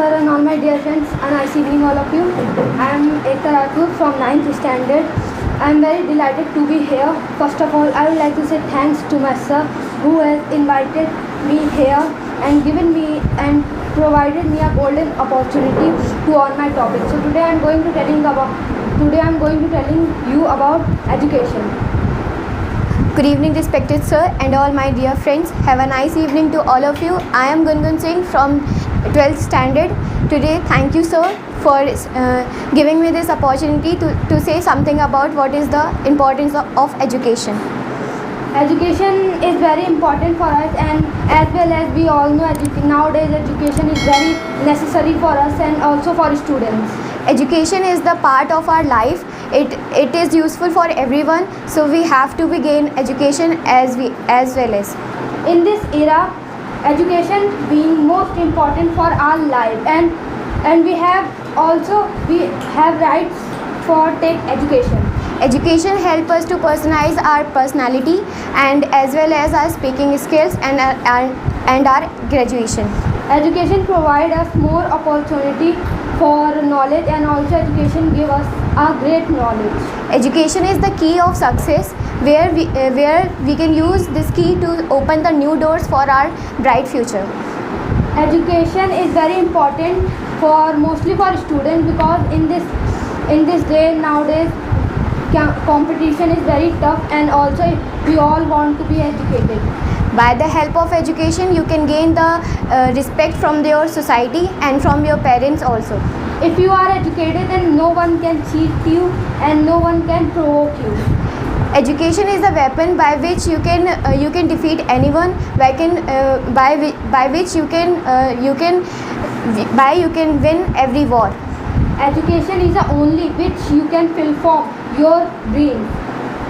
sir, and all my dear friends. A nice evening, all of you. I am Ekta Rathur from 9th standard. I am very delighted to be here. First of all, I would like to say thanks to my sir who has invited me here and given me and provided me a golden opportunity to on my topic. So today I am going to telling you about education. Good evening, respected sir and all my dear friends. Have a nice evening to all of you. I am Gungun Singh from 12th standard. Today, thank you sir for giving me this opportunity to say something about what is the importance of education. Education is very important for us, and as well as we all know nowadays education is very necessary for us and also for students. Education is the part of our life. It is useful for everyone, so we have to gain education as well as. In this era, education being most important for our life, and we have rights for take education. Education helps us to personalize our personality and as well as our speaking skills and our graduation. Education provides us more opportunity for knowledge, and also education gives us a great knowledge. Education is the key of success, where we can use this key to open the new doors for our bright future. Education is very important mostly for students, because in this day nowadays competition is very tough, and also we all want to be educated. By the help of education, you can gain the respect from your society and from your parents also. If you are educated, then no one can cheat you and no one can provoke you. Education is a weapon by which you can defeat anyone. By which you can win every war. Education is the only which you can fulfill your dreams.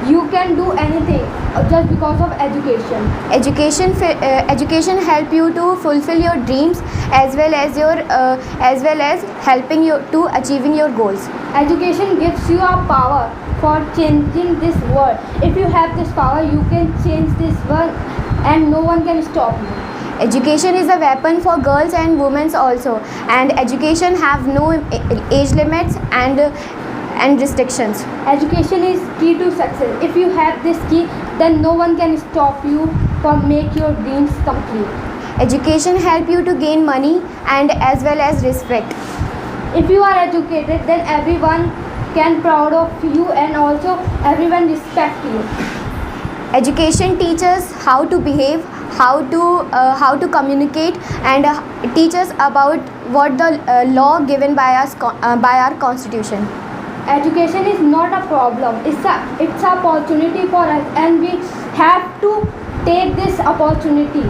You can do anything just because of education. Education help you to fulfill your dreams as well as helping you to achieving your goals. Education gives you a power for changing this world. If you have this power, you can change this world and no one can stop you. Education is a weapon for girls and women also, and education have no age limits and restrictions. Education is key to success. If you have this key, then no one can stop you from make your dreams complete. Education help you to gain money and as well as respect. If you are educated, then everyone can proud of you and also everyone respect you. Education teaches how to behave, how to communicate, and teaches about what the law given by us by our constitution. Education is not a problem. It's a opportunity for us, and we have to take this opportunity.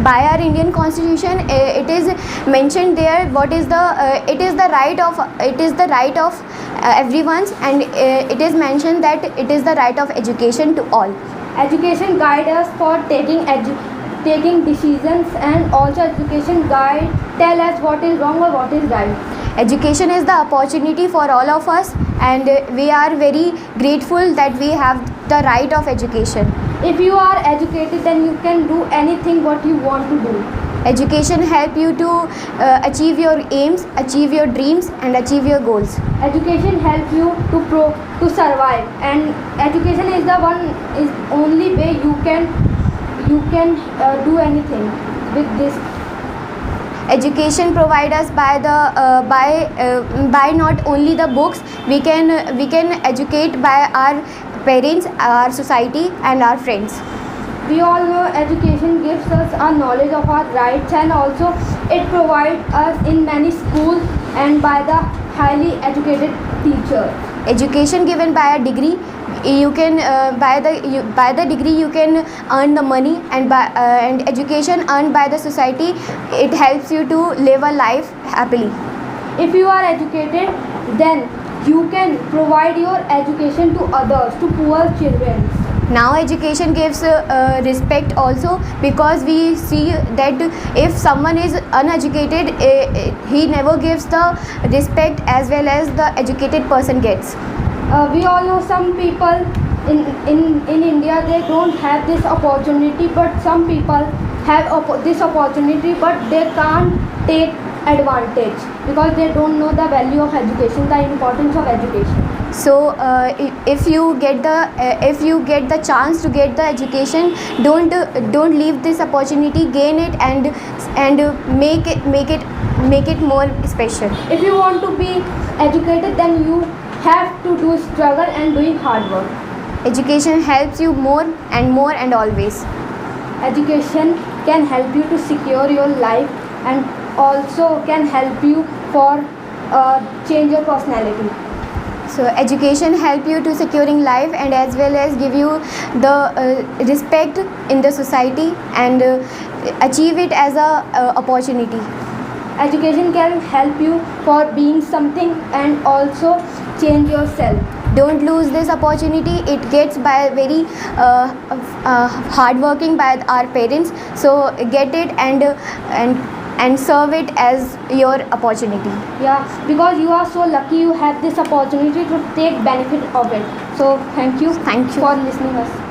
By our Indian Constitution, it is mentioned there what is it is the right of everyone's, and it is mentioned that it is the right of education to all. Education guide us for taking decisions, and also education guide tell us what is wrong or what is right. Education is the opportunity for all of us, and we are very grateful that we have the right of education. If you are educated, then you can do anything what you want to do. Education help you to achieve your aims, achieve your dreams, and achieve your goals. Education help you to survive, and education is only way you can do anything with this. Education provide us by not only the books. We can educate by our parents, our society, and our friends. We all know education gives us a knowledge of our rights, and also it provides us in many schools and by the highly educated teachers. Education given by a degree, you can by the degree you can earn the money, and education earned by the society, it helps you to live a life happily. If you are educated, then you can provide your education to others, to poor children. Now education gives respect also, because we see that if someone is uneducated, he never gives the respect as well as the educated person gets. We all know some people in India, they don't have this opportunity, but some people have this opportunity, but they can't take advantage because they don't know the value of education, the importance of education. So if you get the chance to get the education, don't leave this opportunity, gain it, and make it more special. If you want to be educated, then you have to do struggle and doing hard work. Education helps you more and always. Education can help you to secure your life and also can help you for change your personality. So education help you to securing life and as well as give you the respect in the society and achieve it as a opportunity. Education can help you for being something and also change yourself. Don't lose this opportunity. It gets by very hard working by our parents. So get it and serve it as your opportunity. Yeah, because you are so lucky you have this opportunity to take benefit of it. So thank you Thank you. for listening us.